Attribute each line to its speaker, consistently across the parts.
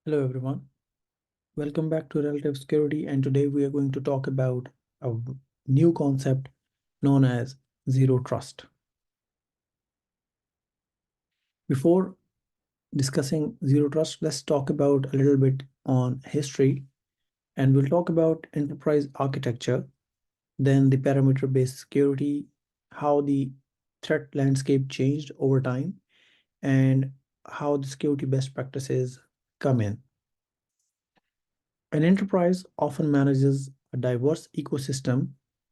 Speaker 1: Hello everyone, welcome back to Relative Security, and today we are going to talk about a new concept known as zero trust. Before discussing zero trust, let's talk about a little bit on history, and we'll talk about enterprise architecture, then the parameter-based security, how the threat landscape changed over time, and how the security best practices come in. An enterprise often manages a diverse ecosystem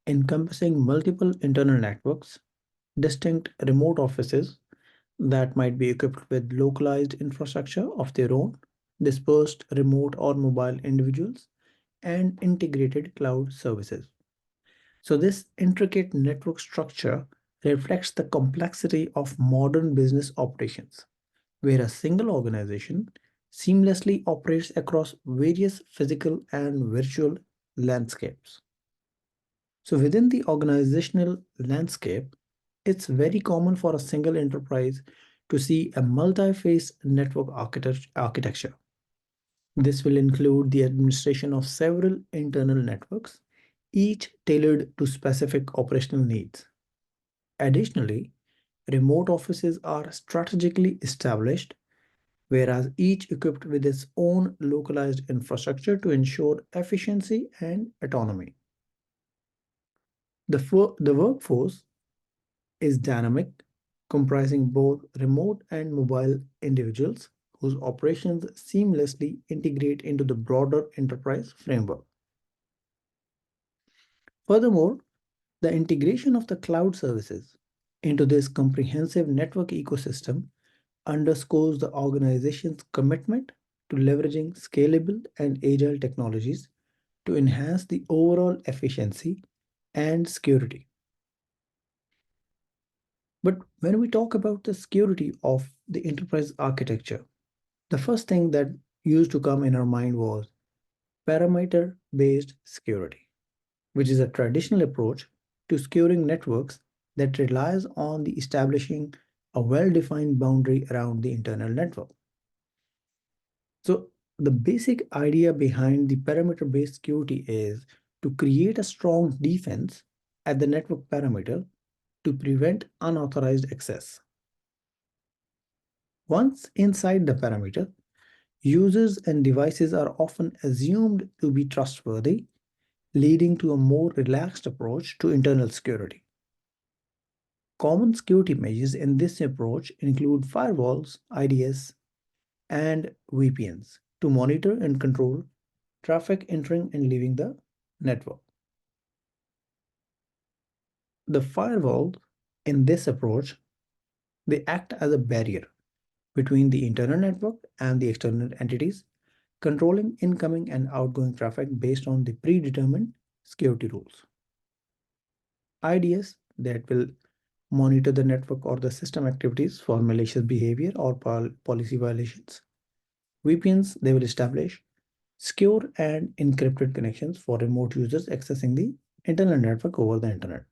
Speaker 1: encompassing multiple internal networks, distinct remote offices that might be equipped with localized infrastructure of their own, dispersed remote or mobile individuals, and integrated cloud services. So, this intricate network structure reflects the complexity of modern business operations, where a single organization seamlessly operates across various physical and virtual landscapes. So, within the organizational landscape, it's very common for a single enterprise to see a multi-phase network architecture. This will include the administration of several internal networks, each tailored to specific operational needs. Additionally, remote offices are strategically established, whereas each equipped with its own localized infrastructure to ensure efficiency and autonomy. The workforce is dynamic, comprising both remote and mobile individuals whose operations seamlessly integrate into the broader enterprise framework. Furthermore, the integration of the cloud services into this comprehensive network ecosystem underscores the organization's commitment to leveraging scalable and agile technologies to enhance the overall efficiency and security. But when we talk about the security of the enterprise architecture, the first thing that used to come in our mind was parameter based security, which is a traditional approach to securing networks that relies on the establishing a well-defined boundary around the internal network. So the basic idea behind the parameter-based security is to create a strong defense at the network parameter to prevent unauthorized access. Once inside the parameter, users and devices are often assumed to be trustworthy, leading to a more relaxed approach to internal security. Common security measures in this approach include firewalls, IDS, and VPNs to monitor and control traffic entering and leaving the network. The firewall in this approach, they act as a barrier between the internal network and the external entities, controlling incoming and outgoing traffic based on the predetermined security rules. IDS that will monitor the network or the system activities for malicious behavior or policy violations. VPNs, they will establish secure and encrypted connections for remote users accessing the internal network over the internet.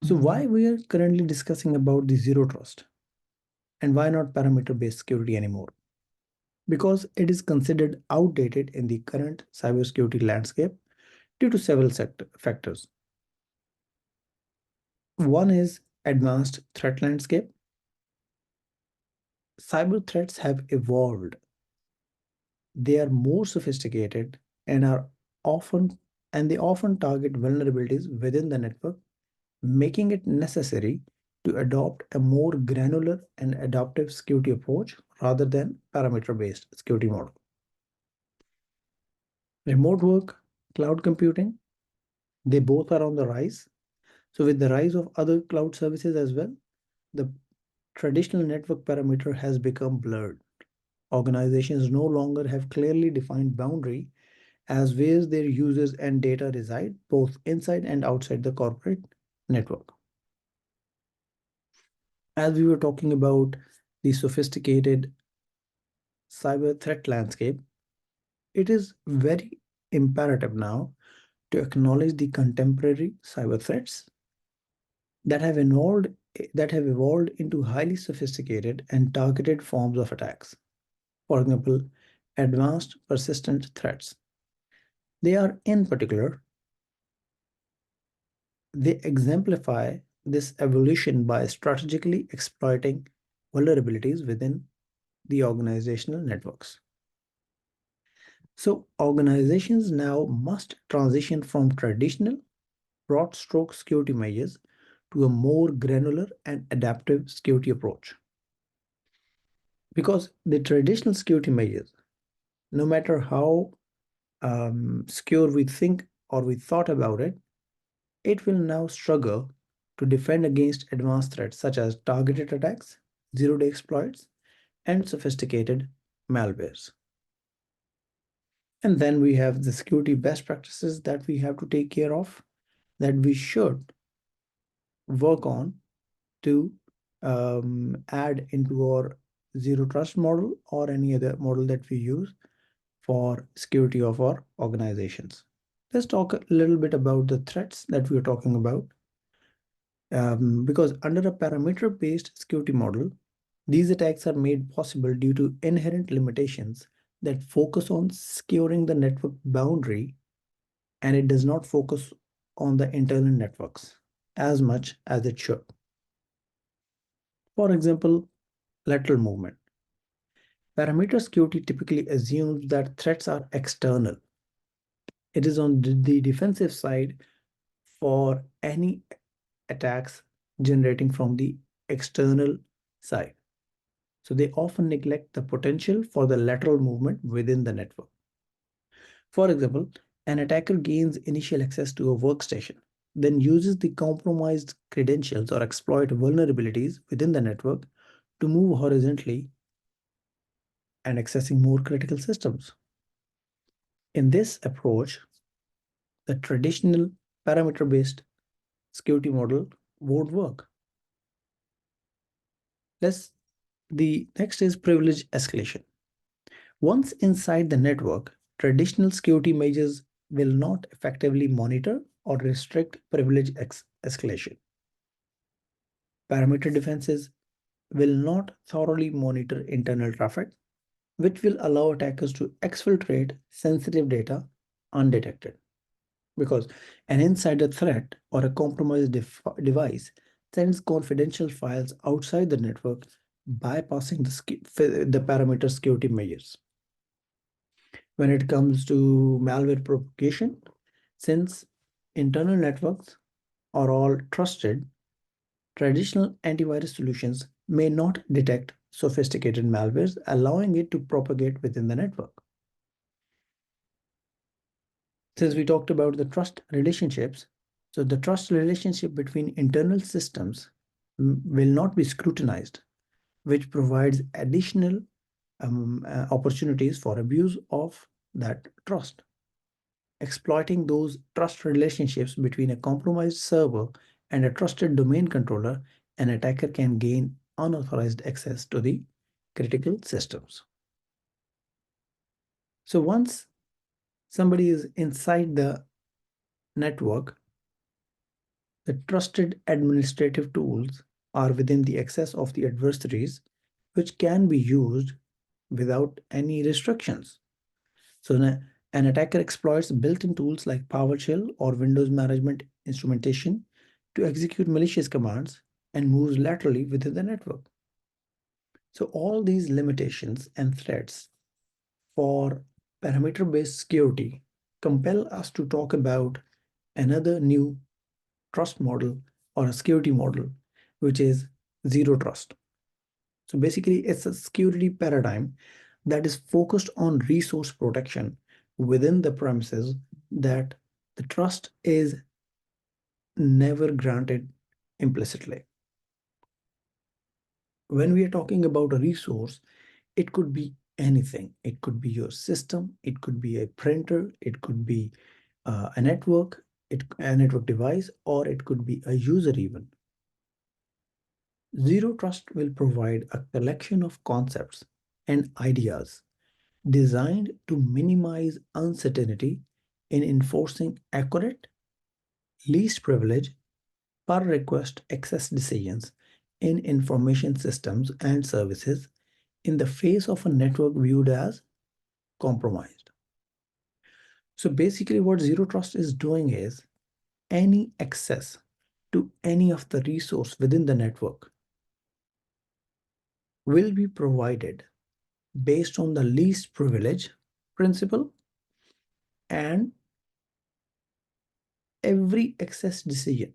Speaker 1: So why we are currently discussing about the zero trust and why not parameter based security anymore? Because it is considered outdated in the current cybersecurity landscape due to several factors. One is advanced threat landscape. Cyber threats have evolved. They are more sophisticated and are often and they often target vulnerabilities within the network, making it necessary to adopt a more granular and adaptive security approach rather than parameter-based security model. Remote work, cloud computing, they both are on the rise. So with the rise of other cloud services as well, the traditional network parameter has become blurred. Organizations no longer have clearly defined boundary as where their users and data reside, both inside and outside the corporate network. As we were talking about the sophisticated cyber threat landscape, it is very imperative now to acknowledge the contemporary cyber threats that have evolved that have evolved into highly sophisticated and targeted forms of attacks. For example, advanced persistent threats. They are, in particular, they exemplify this evolution by strategically exploiting vulnerabilities within the organizational networks. So, organizations now must transition from traditional broad stroke security measures to a more granular and adaptive security approach. Because the traditional security measures, no matter how secure we think or we thought about it, it will now struggle to defend against advanced threats such as targeted attacks, zero-day exploits, and sophisticated malwares. And then we have the security best practices that we have to take care of, that we should work on to add into our zero trust model or any other model that we use for security of our organizations. Let's talk a little bit about the threats that we are talking about. Because under a parameter-based security model, these attacks are made possible due to inherent limitations that focus on securing the network boundary, and it does not focus on the internal networks as much as it should. For example, lateral movement. Parameter security typically assumes that threats are external. It is on the defensive side for any attacks generating from the external side. So they often neglect the potential for the lateral movement within the network. For example, an attacker gains initial access to a workstation, then uses the compromised credentials or exploit vulnerabilities within the network to move horizontally and accessing more critical systems. In this approach, the traditional parameter-based security model won't work. The next is privilege escalation. Once inside the network, traditional security measures will not effectively monitor or restrict privilege escalation. Parameter defenses will not thoroughly monitor internal traffic, which will allow attackers to exfiltrate sensitive data undetected. Because an insider threat or a compromised device sends confidential files outside the network, bypassing the parameter security measures. When it comes to malware propagation, since internal networks are all trusted, traditional antivirus solutions may not detect sophisticated malwares, allowing it to propagate within the network. Since we talked about the trust relationships, so the trust relationship between internal systems will not be scrutinized, which provides additional opportunities for abuse of that trust. Exploiting those trust relationships between a compromised server and a trusted domain controller, an attacker can gain unauthorized access to the critical systems. So once somebody is inside the network, the trusted administrative tools are within the access of the adversaries, which can be used without any restrictions. So an attacker exploits built-in tools like PowerShell or Windows management instrumentation to execute malicious commands and moves laterally within the network. So all these limitations and threats for parameter-based security compel us to talk about another new trust model or a security model, which is zero trust. So basically, it's a security paradigm that is focused on resource protection within the premises that the trust is never granted implicitly. When we are talking about a resource, it could be anything. It could be your system, it could be a printer, it could be a network device, or it could be a user even. Zero Trust will provide a collection of concepts and ideas designed to minimize uncertainty in enforcing accurate, least privilege, per request access decisions in information systems and services in the face of a network viewed as compromised. So basically, what zero trust is doing is any access to any of the resource within the network will be provided based on the least privilege principle, and every access decision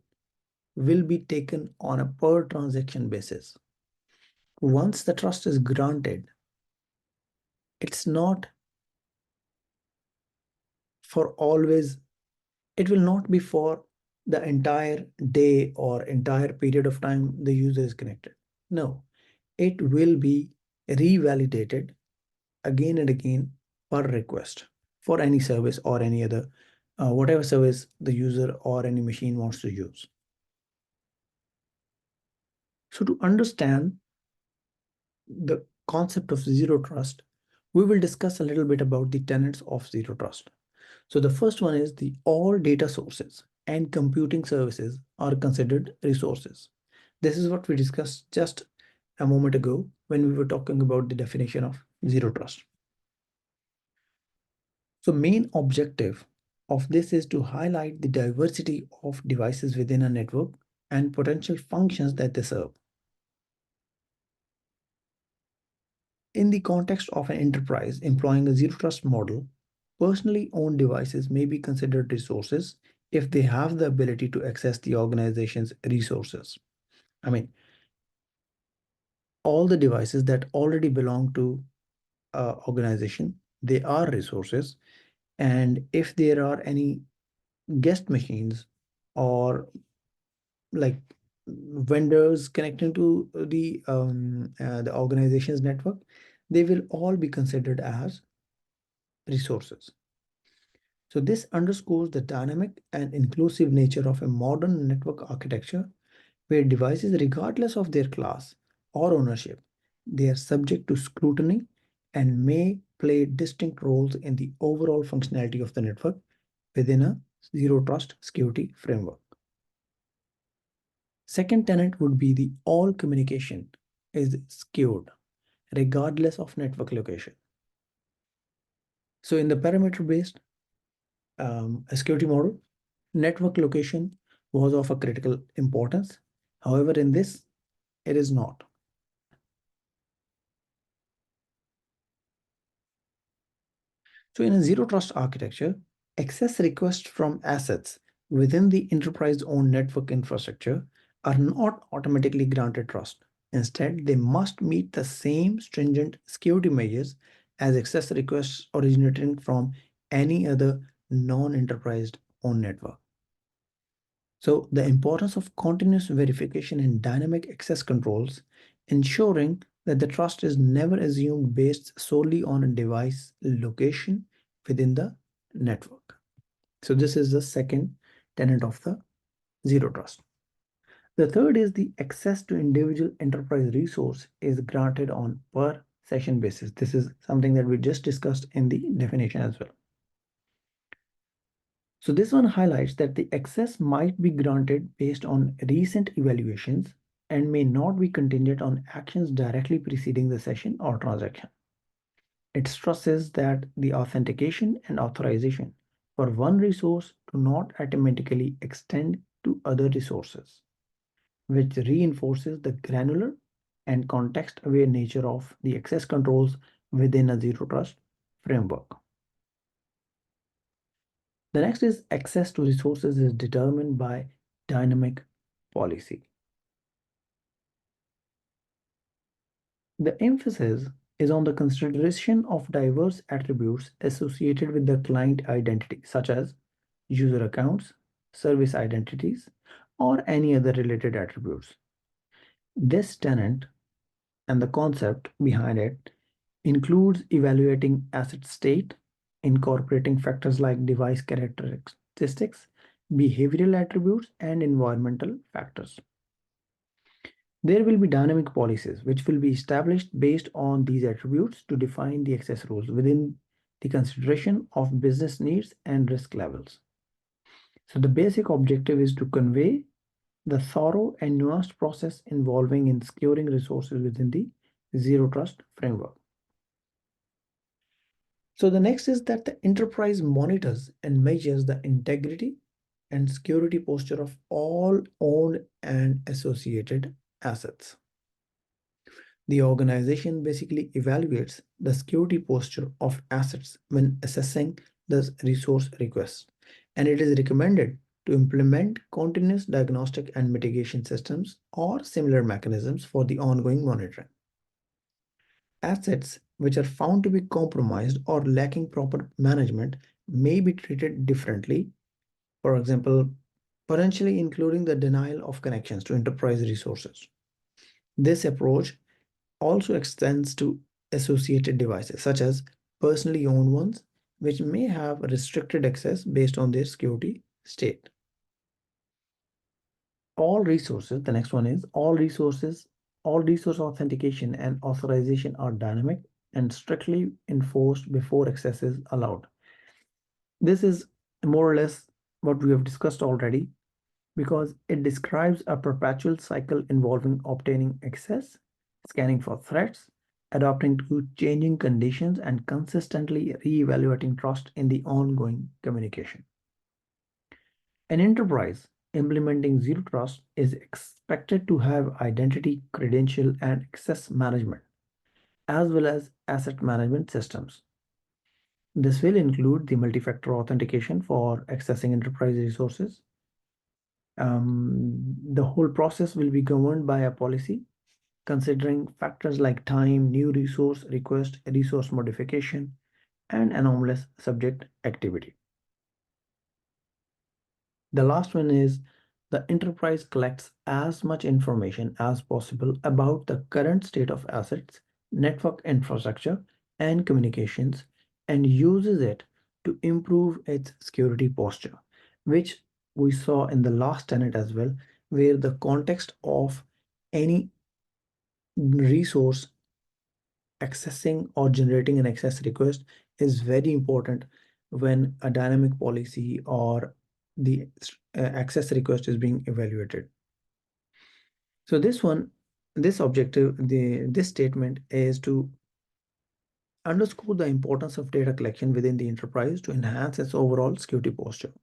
Speaker 1: will be taken on a per transaction basis. Once the trust is granted, it's not for always, it will not be for the entire day or entire period of time the user is connected. No, it will be revalidated again and again per request for any service or any other, whatever service the user or any machine wants to use. So to understand the concept of zero trust, we will discuss a little bit about the tenets of zero trust. So the first one is the all data sources and computing services are considered resources. This is what we discussed just a moment ago when we were talking about the definition of zero trust. So main objective of this is to highlight the diversity of devices within a network and potential functions that they serve. In the context of an enterprise employing a zero trust model, personally owned devices may be considered resources if they have the ability to access the organization's resources. I mean, all the devices that already belong to an organization, they are resources. And if there are any guest machines or like vendors connecting to the organization's network, they will all be considered as resources. So this underscores the dynamic and inclusive nature of a modern network architecture where devices, regardless of their class or ownership, they are subject to scrutiny and may play distinct roles in the overall functionality of the network within a zero trust security framework. Second tenet would be the all communication is secured regardless of network location. So in the parameter based security model, network location was of a critical importance. However, in this, it is not. So in a zero trust architecture, access requests from assets within the enterprise-owned network infrastructure are not automatically granted trust. Instead, they must meet the same stringent security measures as access requests originating from any other non-enterprise owned network. So the importance of continuous verification and dynamic access controls, ensuring that the trust is never assumed based solely on a device location within the network. So this is the second tenet of the zero trust. The third is the access to individual enterprise resource is granted on per session basis. This is something that we just discussed in the definition as well. So this one highlights that the access might be granted based on recent evaluations and may not be contingent on actions directly preceding the session or transaction. It stresses that the authentication and authorization for one resource do not automatically extend to other resources, which reinforces the granular and context-aware nature of the access controls within a zero trust framework. The next is access to resources is determined by dynamic policy. The emphasis is on the consideration of diverse attributes associated with the client identity, such as user accounts, service identities, or any other related attributes. This tenant and the concept behind it includes evaluating asset state, incorporating factors like device characteristics, behavioral attributes, and environmental factors. There will be dynamic policies which will be established based on these attributes to define the access rules within the consideration of business needs and risk levels. So the basic objective is to convey the thorough and nuanced process involving in securing resources within the zero trust framework. So the next is that the enterprise monitors and measures the integrity and security posture of all owned and associated assets. The organization basically evaluates the security posture of assets when assessing the resource requests, and it is recommended to implement continuous diagnostic and mitigation systems or similar mechanisms for the ongoing monitoring. Assets which are found to be compromised or lacking proper management may be treated differently, for example, potentially including the denial of connections to enterprise resources. This approach also extends to associated devices, such as personally owned ones, which may have restricted access based on their security state. All resources, the next one is all resource authentication and authorization are dynamic and strictly enforced before access is allowed. This is more or less what we have discussed already because it describes a perpetual cycle involving obtaining access, scanning for threats, adapting to changing conditions, and consistently re-evaluating trust in the ongoing communication. An enterprise implementing zero trust is expected to have identity, credential, and access management, as well as asset management systems. This will include the multi-factor authentication for accessing enterprise resources. The whole process will be governed by a policy considering factors like time, new resource request, resource modification, and anomalous subject activity. The last one is the enterprise collects as much information as possible about the current state of assets, network infrastructure, and communications, and uses it to improve its security posture, which we saw in the last tenet as well, where the context of any resource accessing or generating an access request is very important when a dynamic policy or the access request is being evaluated. So this objective, this statement is to underscore the importance of data collection within the enterprise to enhance its overall security posture.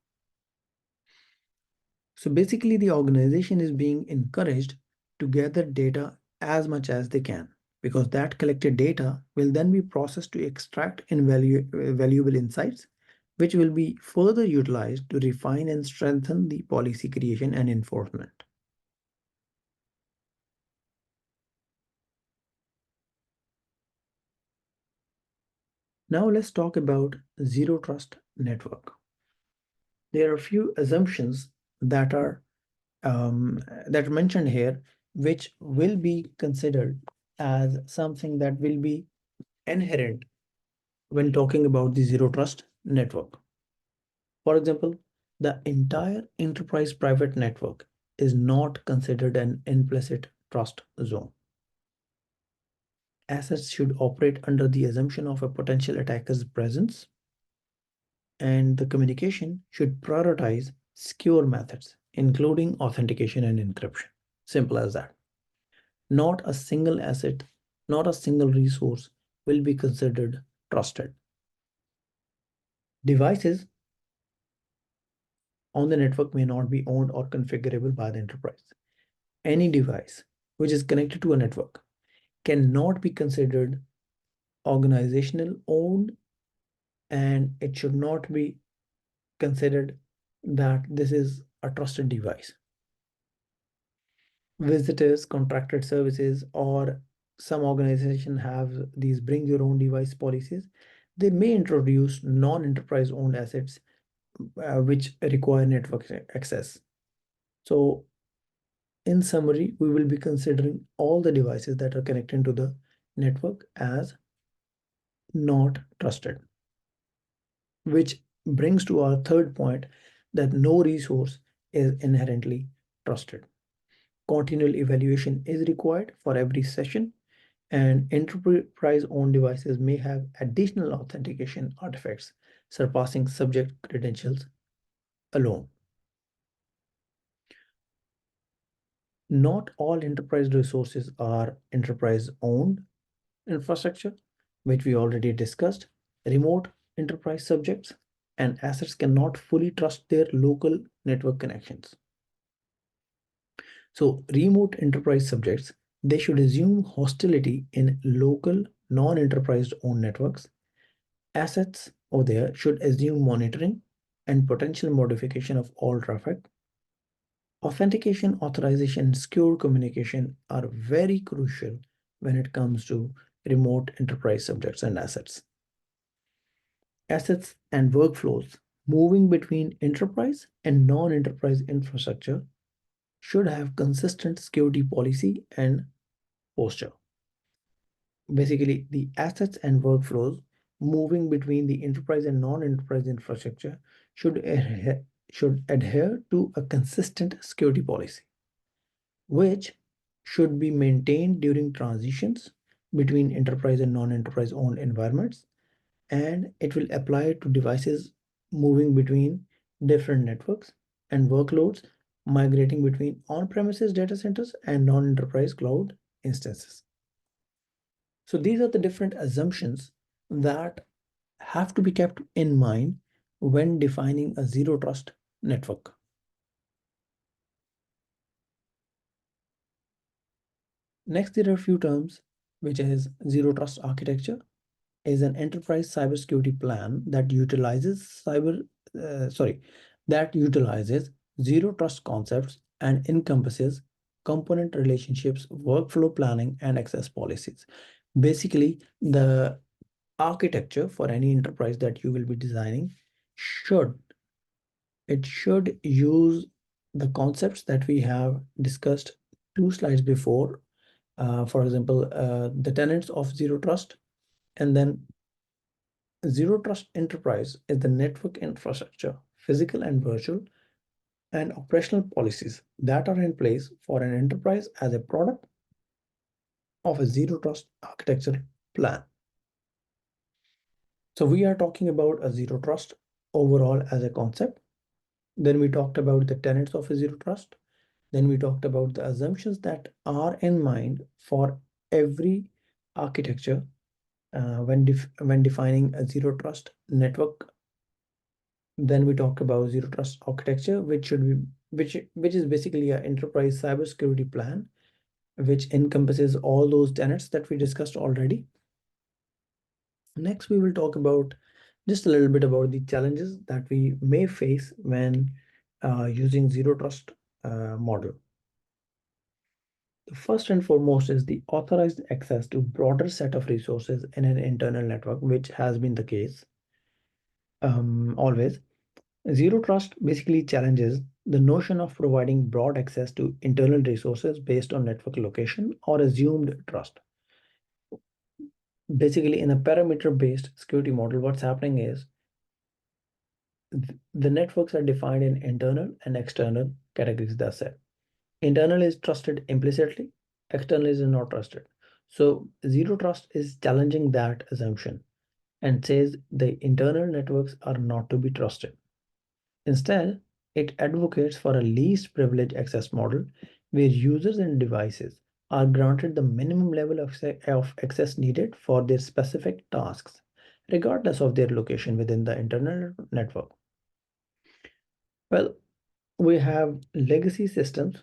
Speaker 1: So basically, the organization is being encouraged to gather data as much as they can, because that collected data will then be processed to extract valuable insights, which will be further utilized to refine and strengthen the policy creation and enforcement. Now let's talk about zero trust network. There are a few assumptions that are mentioned here, which will be considered as something that will be inherent when talking about the zero trust network. For example, the entire enterprise private network is not considered an implicit trust zone. Assets should operate under the assumption of a potential attacker's presence, and the communication should prioritize secure methods, including authentication and encryption. Simple as that. Not a single asset, not a single resource will be considered trusted. Devices on the network may not be owned or configurable by the enterprise. Any device which is connected to a network cannot be considered organizational owned, and it should not be considered that this is a trusted device. Visitors, contracted services, or some organizations have these bring your own device policies. They may introduce non-enterprise owned assets which require network access. So in summary, we will be considering all the devices that are connected to the network as not trusted, which brings to our third point that no resource is inherently trusted. Continual evaluation is required for every session, and enterprise-owned devices may have additional authentication artifacts surpassing subject credentials alone. Not all enterprise resources are enterprise owned infrastructure, which we already discussed. Remote enterprise subjects and assets cannot fully trust their local network connections. So remote enterprise subjects, they should assume hostility in local non-enterprise owned networks. Assets over there should assume monitoring and potential modification of all traffic. Authentication, authorization, and secure communication are very crucial when it comes to remote enterprise subjects and assets. Assets and workflows moving between enterprise and non-enterprise infrastructure should have consistent security policy and posture. Basically, the assets and workflows moving between the enterprise and non-enterprise infrastructure should adhere to a consistent security policy, which should be maintained during transitions between enterprise and non-enterprise owned environments, and it will apply to devices moving between different networks and workloads migrating between on-premises data centers and non-enterprise cloud instances. So these are the different assumptions that have to be kept in mind when defining a zero trust network. Next, there are a few terms, which is zero trust architecture is an enterprise cybersecurity plan that utilizes that utilizes zero trust concepts and encompasses component relationships, workflow planning, and access policies. Basically, the architecture for any enterprise that you will be designing should use the concepts that we have discussed 2 slides before. For example, the tenets of zero trust, and then zero trust enterprise is the network infrastructure, physical and virtual, and operational policies that are in place for an enterprise as a product of a zero trust architecture plan. So we are talking about a zero trust overall as a concept. Then we talked about the tenets of a zero trust. Then we talked about the assumptions that are in mind for every architecture when defining a zero trust network. Then we talk about zero trust architecture, which is basically an enterprise cybersecurity plan, which encompasses all those tenets that we discussed already. Next, we will talk about just a little bit about the challenges that we may face when using zero trust model. The first and foremost is the authorized access to broader set of resources in an internal network, which has been the case always. Zero trust basically challenges the notion of providing broad access to internal resources based on network location or assumed trust. Basically, in a parameter-based security model, what's happening is the networks are defined in internal and external categories. That's it. Internal is trusted implicitly, external is not trusted. So zero trust is challenging that assumption and says the internal networks are not to be trusted. Instead, it advocates for a least privilege access model where users and devices are granted the minimum level of access needed for their specific tasks, regardless of their location within the internal network. Well, we have legacy systems.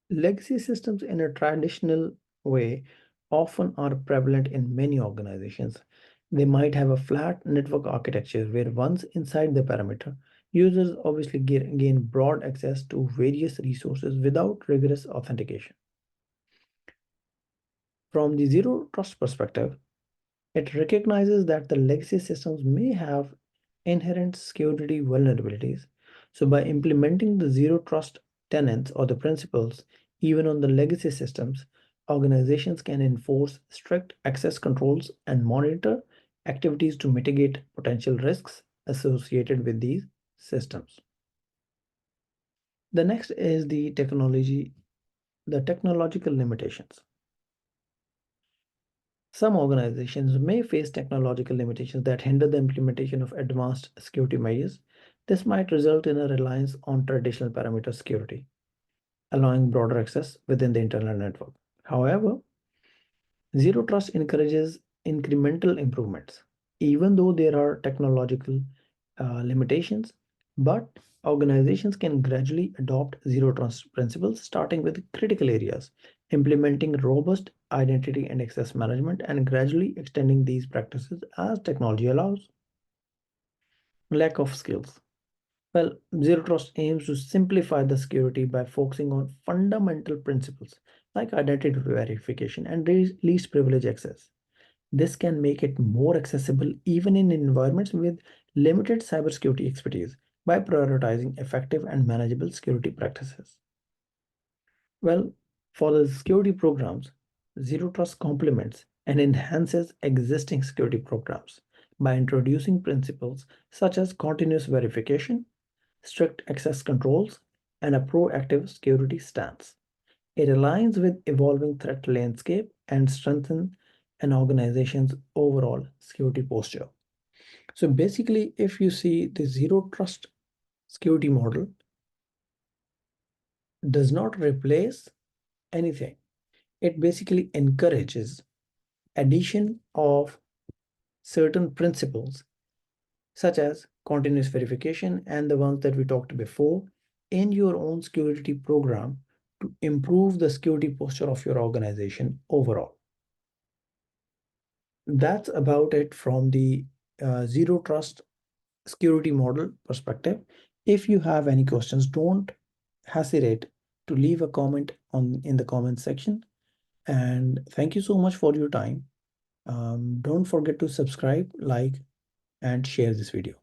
Speaker 1: Legacy systems in a traditional way often are prevalent in many organizations. They might have a flat network architecture where once inside the perimeter, users obviously gain broad access to various resources without rigorous authentication. From the zero trust perspective, it recognizes that the legacy systems may have inherent security vulnerabilities. So by implementing the zero trust tenets or the principles, even on the legacy systems, organizations can enforce strict access controls and monitor activities to mitigate potential risks associated with these systems. The next is the technological limitations. Some organizations may face technological limitations that hinder the implementation of advanced security measures. This might result in a reliance on traditional perimeter security. allowing broader access within the internal network. However, zero trust encourages incremental improvements, even though there are technological limitations, but organizations can gradually adopt zero trust principles, starting with critical areas, implementing robust identity and access management, and gradually extending these practices as technology allows. Lack of skills. Well, Zero Trust aims to simplify the security by focusing on fundamental principles like identity verification and least privilege access. This can make it more accessible even in environments with limited cybersecurity expertise by prioritizing effective and manageable security practices. Well, for the security programs, Zero Trust complements and enhances existing security programs by introducing principles such as continuous verification, strict access controls, and a proactive security stance. It aligns with evolving threat landscape and strengthens an organization's overall security posture. So basically, if you see the zero trust security model does not replace anything. It basically encourages addition of certain principles such as continuous verification and the ones that we talked before in your own security program to improve the security posture of your organization overall. That's about it from the zero trust security model perspective. If you have any questions, don't hesitate to leave a comment on in the comment section. And thank you so much for your time. Don't forget to subscribe, like, and share this video.